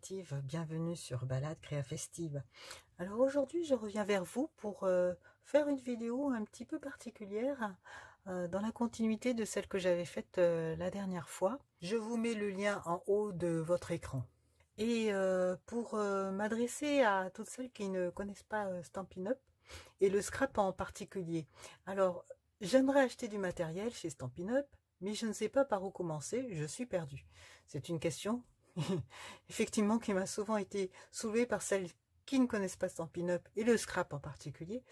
créative, bienvenue sur Balade Créa Festive. Alors aujourd'hui je reviens vers vous pour faire une vidéo un petit peu particulière dans la continuité de celle que j'avais faite la dernière fois. Je vous mets le lien en haut de votre écran. Et pour m'adresser à toutes celles qui ne connaissent pas Stampin' Up et le scrap en particulier. Alors j'aimerais acheter du matériel chez Stampin' Up, mais je ne sais pas par où commencer, je suis perdue. C'est une question effectivement qui m'a souvent été soulevée par celles qui ne connaissent pas Stampin' Up et le scrap en particulier,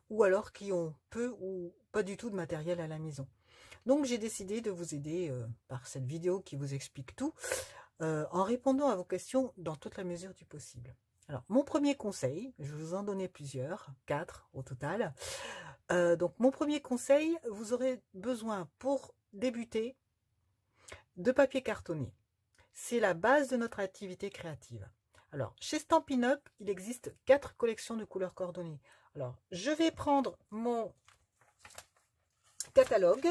ou alors qui ont peu ou pas du tout de matériel à la maison. Donc j'ai décidé de vous aider par cette vidéo qui vous explique tout, en répondant à vos questions dans toute la mesure du possible. Alors mon premier conseil, je vais vous en donner plusieurs, 4 au total. Donc mon premier conseil, vous aurez besoin pour débuter de papier cartonné. C'est la base de notre activité créative. Alors, chez Stampin' Up, il existe 4 collections de couleurs coordonnées. Alors, je vais prendre mon catalogue,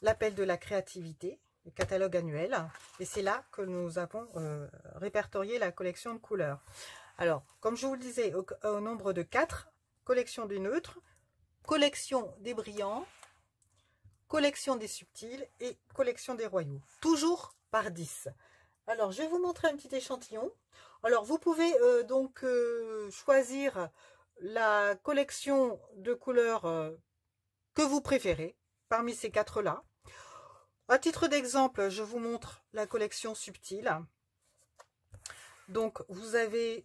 l'appel de la créativité, le catalogue annuel, et c'est là que nous avons répertorié la collection de couleurs. Alors, comme je vous le disais, au nombre de 4, collection des neutres, collection des brillants, collection des subtils et collection des royaux. Toujours par 10. Alors, je vais vous montrer un petit échantillon. Alors, vous pouvez choisir la collection de couleurs que vous préférez parmi ces 4-là. À titre d'exemple, je vous montre la collection subtile. Donc, vous avez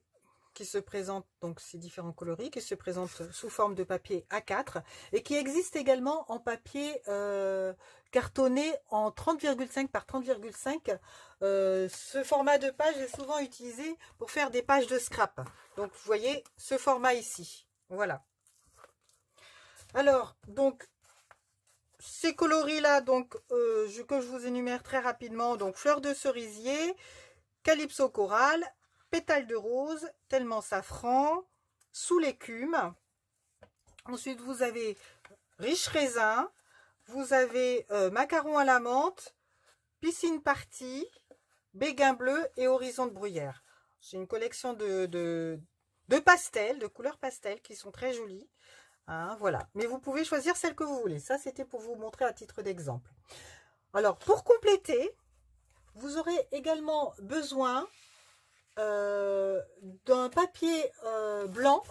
qui se présente, donc ces différents coloris, qui se présentent sous forme de papier A4 et qui existe également en papier cartonné en 30,5 par 30,5. Ce format de page est souvent utilisé pour faire des pages de scrap. Donc vous voyez ce format ici. Voilà. Alors, donc, ces coloris-là, donc que je vous énumère très rapidement, donc fleur de cerisier, calypso coral, pétales de rose, tellement safran, sous l'écume. Ensuite, vous avez riche raisin, vous avez macaron à la menthe, piscine party, béguin bleu et horizon de bruyère. C'est une collection de pastels, de couleurs pastels qui sont très jolies. Hein, voilà. Mais vous pouvez choisir celle que vous voulez. Ça, c'était pour vous montrer à titre d'exemple. Alors, pour compléter, vous aurez également besoin d'un papier blanc.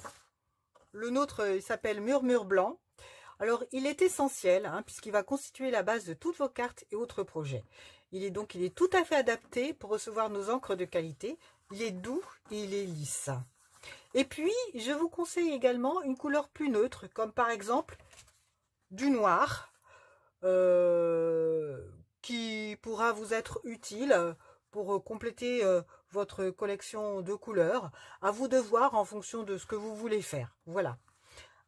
Le nôtre, il s'appelle Murmure Blanc. Alors, il est essentiel, hein, puisqu'il va constituer la base de toutes vos cartes et autres projets. Il est tout à fait adapté pour recevoir nos encres de qualité. Il est doux et il est lisse. Et puis, je vous conseille également une couleur plus neutre, comme par exemple du noir, qui pourra vous être utile pour compléter votre collection de couleurs. À vous de voir en fonction de ce que vous voulez faire. Voilà.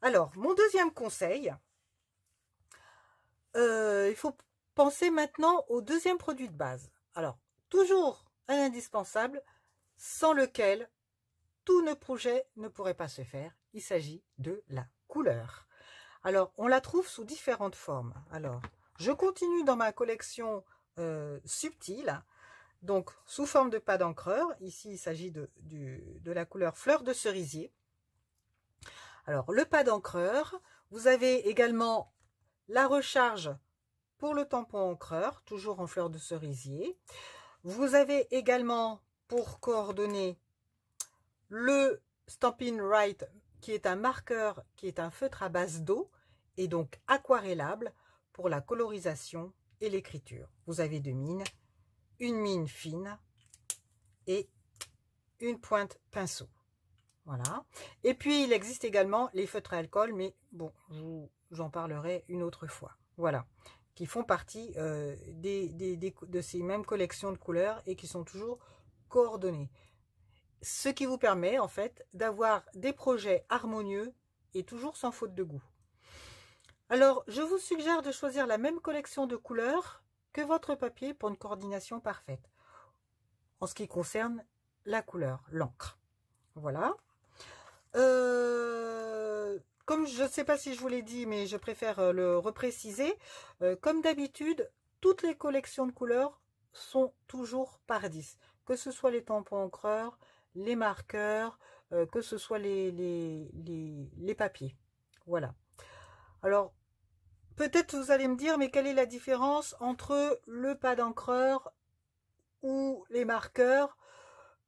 Alors, mon deuxième conseil, il faut penser maintenant au deuxième produit de base. Alors, toujours un indispensable, sans lequel tous nos projets ne pourraient pas se faire. Il s'agit de la couleur. Alors, on la trouve sous différentes formes. Alors, je continue dans ma collection subtile. Donc, sous forme de pas d'encreur, ici il s'agit de la couleur fleur de cerisier. Alors, le pas d'encreur, vous avez également la recharge pour le tampon encreur, toujours en fleur de cerisier. Vous avez également, pour coordonner, le Stampin' Write, qui est un marqueur, qui est un feutre à base d'eau, et donc aquarellable pour la colorisation et l'écriture. Vous avez deux mines. Une mine fine et une pointe pinceau. Voilà. Et puis, il existe également les feutres à alcool, mais bon, j'en parlerai une autre fois. Voilà. Qui font partie de ces mêmes collections de couleurs et qui sont toujours coordonnées. Ce qui vous permet, en fait, d'avoir des projets harmonieux et toujours sans faute de goût. Alors, je vous suggère de choisir la même collection de couleurs que votre papier pour une coordination parfaite en ce qui concerne la couleur, l'encre. Voilà. Comme je ne sais pas si je vous l'ai dit, mais je préfère le repréciser, comme d'habitude, toutes les collections de couleurs sont toujours par 10, que ce soit les tampons encreurs, les marqueurs, que ce soit les papiers. Voilà. Alors, peut-être vous allez me dire, mais quelle est la différence entre le pad encreur ou les marqueurs?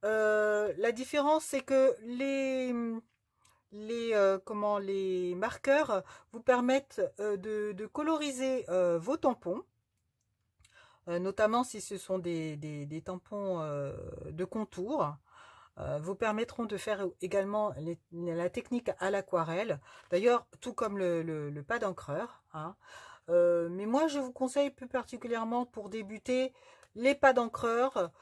La différence, c'est que les marqueurs vous permettent de coloriser vos tampons, notamment si ce sont des tampons de contour. Vous permettront de faire également la technique à l'aquarelle, d'ailleurs tout comme le pad encreur, hein. Mais moi je vous conseille plus particulièrement pour débuter les pads d'encreur,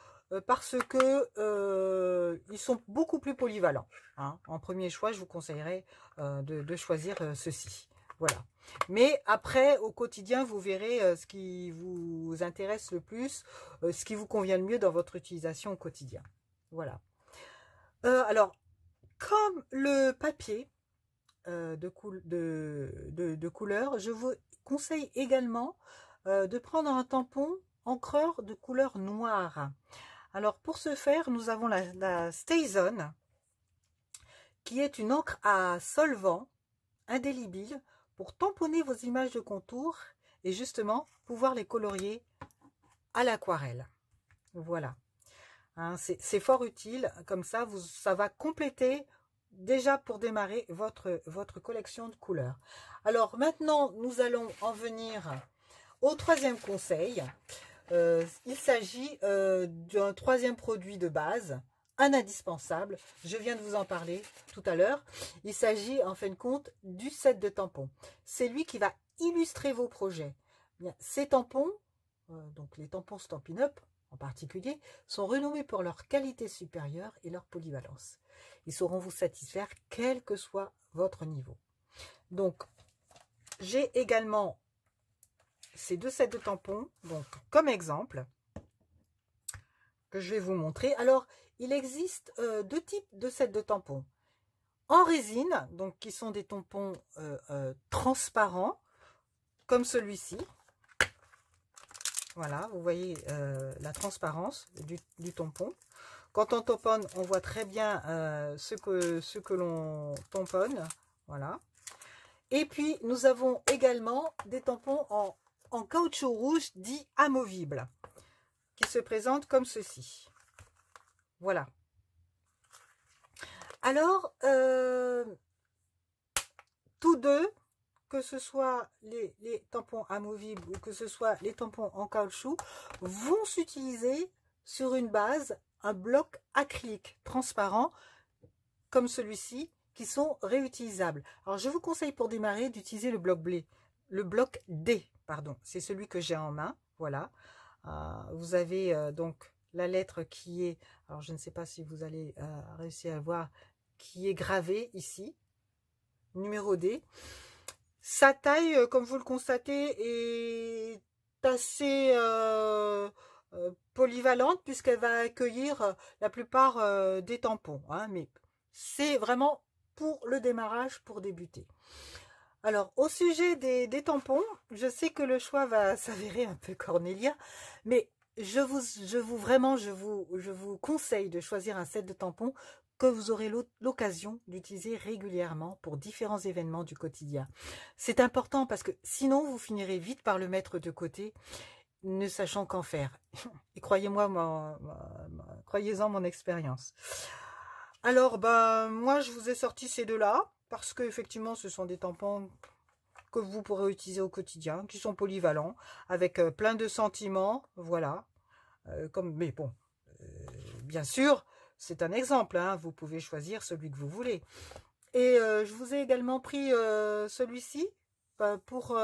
parce que ils sont beaucoup plus polyvalents, hein. En premier choix, je vous conseillerais de choisir ceci. Voilà. Mais après, au quotidien, vous verrez ce qui vous intéresse le plus, ce qui vous convient le mieux dans votre utilisation au quotidien. Voilà. Alors, comme le papier de couleur, je vous conseille également de prendre un tampon encreur de couleur noire. Alors, pour ce faire, nous avons la StazOn, qui est une encre à solvant indélébile pour tamponner vos images de contour et justement pouvoir les colorier à l'aquarelle. Voilà. Hein, c'est fort utile, comme ça, ça va compléter déjà pour démarrer votre collection de couleurs. Alors maintenant, nous allons en venir au troisième conseil. Il s'agit d'un troisième produit de base, un indispensable. Je viens de vous en parler tout à l'heure. Il s'agit en fin de compte du set de tampons. C'est lui qui va illustrer vos projets. Bien, ces tampons, donc les tampons Stampin' Up en particulier, sont renommés pour leur qualité supérieure et leur polyvalence. Ils sauront vous satisfaire quel que soit votre niveau. Donc, j'ai également ces deux sets de tampons, donc comme exemple, que je vais vous montrer. Alors, il existe deux types de sets de tampons. En résine, donc qui sont des tampons transparents, comme celui-ci. Voilà, vous voyez la transparence du tampon. Quand on tamponne, on voit très bien ce que l'on tamponne. Voilà. Et puis, nous avons également des tampons en caoutchouc rouge dit amovible, qui se présentent comme ceci. Voilà. Alors, tous deux, que ce soit les tampons amovibles ou que ce soit les tampons en caoutchouc, vont s'utiliser sur une base, un bloc acrylique transparent, comme celui-ci, qui sont réutilisables. Alors, je vous conseille pour démarrer d'utiliser le bloc D, pardon. C'est celui que j'ai en main, voilà. Vous avez donc la lettre qui est, alors je ne sais pas si vous allez réussir à voir, qui est gravée ici, numéro D. Sa taille, comme vous le constatez, est assez polyvalente puisqu'elle va accueillir la plupart des tampons, hein, mais c'est vraiment pour le démarrage, pour débuter. Alors, au sujet des tampons, je sais que le choix va s'avérer un peu cornélien, mais je vous conseille de choisir un set de tampons que vous aurez l'occasion d'utiliser régulièrement pour différents événements du quotidien. C'est important parce que sinon, vous finirez vite par le mettre de côté, ne sachant qu'en faire. Et croyez-moi, croyez-en mon expérience. Alors, ben, moi, je vous ai sorti ces deux-là, parce que effectivement, ce sont des tampons que vous pourrez utiliser au quotidien, qui sont polyvalents, avec plein de sentiments, voilà. Mais bon, bien sûr, c'est un exemple, hein, vous pouvez choisir celui que vous voulez. Et je vous ai également pris celui-ci pour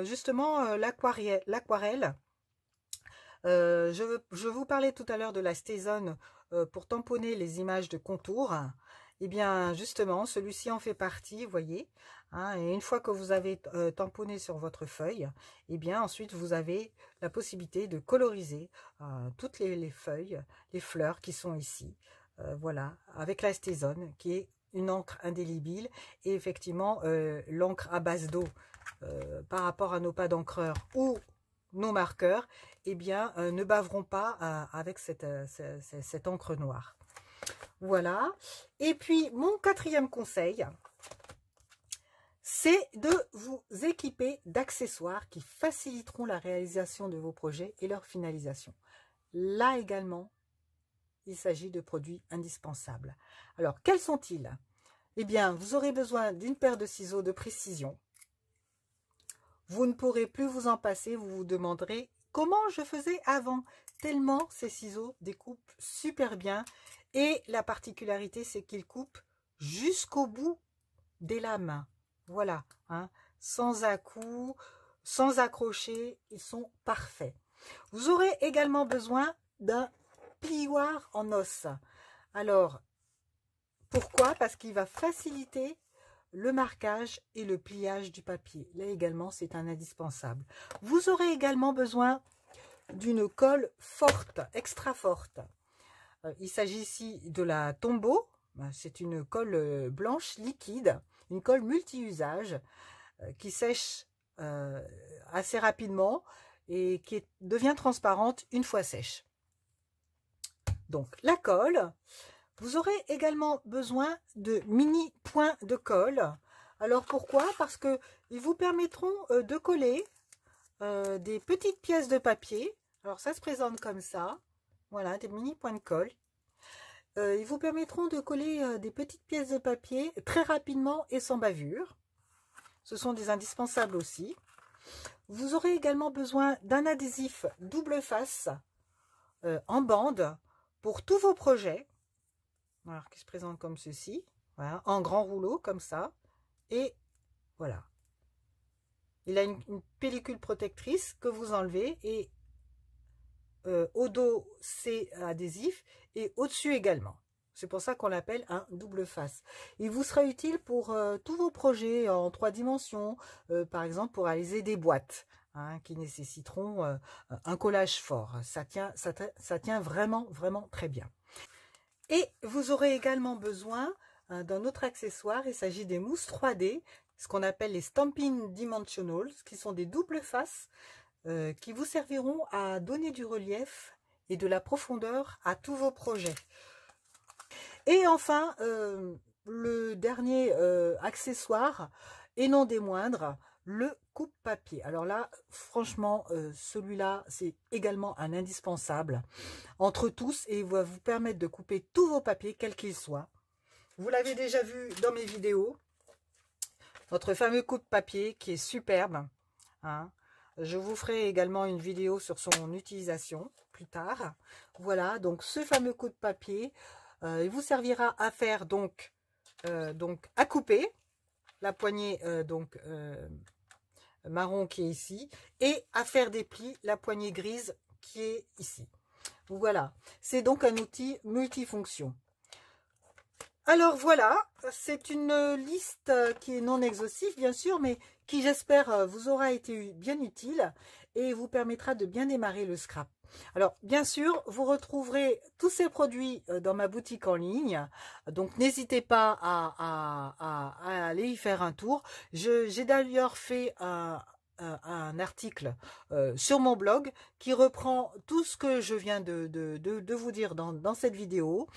justement l'aquarelle. Je vous parlais tout à l'heure de la StazOn pour tamponner les images de contour. Et bien justement, celui-ci en fait partie, vous voyez. Hein, et une fois que vous avez tamponné sur votre feuille, et bien ensuite vous avez la possibilité de coloriser toutes les feuilles, les fleurs qui sont ici. Voilà, avec la StazOn qui est une encre indélébile et effectivement l'encre à base d'eau par rapport à nos pads d'encreur ou nos marqueurs, eh bien, ne baveront pas avec cette encre noire. Voilà. Et puis, mon quatrième conseil, c'est de vous équiper d'accessoires qui faciliteront la réalisation de vos projets et leur finalisation. Là également, il s'agit de produits indispensables. Alors, quels sont-ils? Eh bien, vous aurez besoin d'une paire de ciseaux de précision. Vous ne pourrez plus vous en passer, vous vous demanderez comment je faisais avant, tellement ces ciseaux découpent super bien. Et la particularité, c'est qu'ils coupent jusqu'au bout des lames. Voilà, hein, sans à-coups, sans accrocher, ils sont parfaits. Vous aurez également besoin d'un plioir en os. Alors, pourquoi? Parce qu'il va faciliter le marquage et le pliage du papier. Là également, c'est un indispensable. Vous aurez également besoin d'une colle forte, extra forte. Il s'agit ici de la Tombow. C'est une colle blanche liquide, une colle multi-usage qui sèche assez rapidement et qui devient transparente une fois sèche. Donc la colle, vous aurez également besoin de mini points de colle. Alors pourquoi? Parce que ils vous permettront de coller des petites pièces de papier. Alors ça se présente comme ça. Voilà, des mini points de colle. Ils vous permettront de coller des petites pièces de papier très rapidement et sans bavure. Ce sont des indispensables aussi. Vous aurez également besoin d'un adhésif double face en bande pour tous vos projets. Alors, qui se présente comme ceci. Voilà, en grand rouleau comme ça. Et voilà. Il a une pellicule protectrice que vous enlevez et au dos c'est adhésif et au-dessus également. C'est pour ça qu'on l'appelle un double face. Il vous sera utile pour tous vos projets en 3 dimensions, par exemple pour réaliser des boîtes hein, qui nécessiteront un collage fort. Ça tient vraiment, vraiment très bien. Et vous aurez également besoin d'un autre accessoire. Il s'agit des mousses 3D, ce qu'on appelle les Stampin' Dimensionals, qui sont des doubles faces qui vous serviront à donner du relief et de la profondeur à tous vos projets. Et enfin, le dernier accessoire, et non des moindres, le coupe-papier. Alors là, franchement, celui-là, c'est également un indispensable entre tous et il va vous permettre de couper tous vos papiers, quels qu'ils soient. Vous l'avez déjà vu dans mes vidéos, notre fameux coupe-papier qui est superbe. Hein. Je vous ferai également une vidéo sur son utilisation plus tard. Voilà, donc ce fameux coupe-papier, il vous servira à faire donc à couper la poignée marron qui est ici et à faire des plis la poignée grise qui est ici. Voilà, c'est donc un outil multifonction. Alors voilà, c'est une liste qui est non exhaustive bien sûr, mais qui j'espère vous aura été bien utile et vous permettra de bien démarrer le scrap. Alors bien sûr, vous retrouverez tous ces produits dans ma boutique en ligne, donc n'hésitez pas à aller y faire un tour. J'ai d'ailleurs fait un article sur mon blog qui reprend tout ce que je viens de vous dire dans cette vidéo.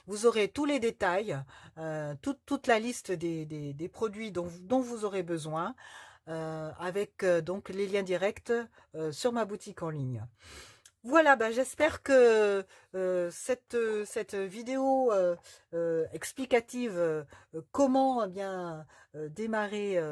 Vous aurez tous les détails, toute la liste des produits dont vous aurez besoin, avec donc les liens directs sur ma boutique en ligne. Voilà, ben j'espère que cette vidéo explicative comment bien démarrer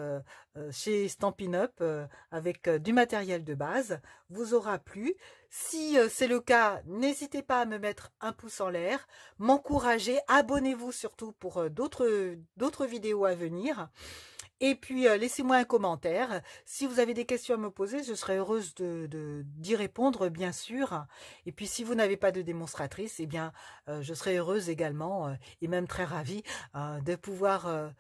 chez Stampin' Up avec du matériel de base vous aura plu. Si c'est le cas, n'hésitez pas à me mettre un pouce en l'air, m'encourager, abonnez-vous surtout pour d'autres vidéos à venir. Et puis, laissez-moi un commentaire. Si vous avez des questions à me poser, je serai heureuse d'y répondre, bien sûr. Et puis, si vous n'avez pas de démonstratrice, eh bien, je serai heureuse également, et même très ravie, de pouvoir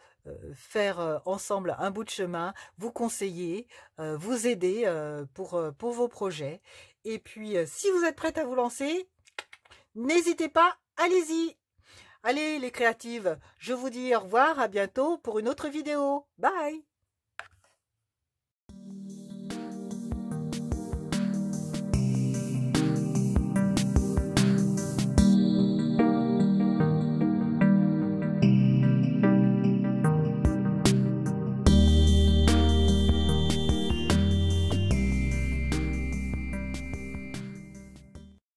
faire ensemble un bout de chemin, vous conseiller, vous aider pour vos projets. Et puis, si vous êtes prête à vous lancer, n'hésitez pas, allez-y! Allez les créatives, je vous dis au revoir, à bientôt pour une autre vidéo. Bye!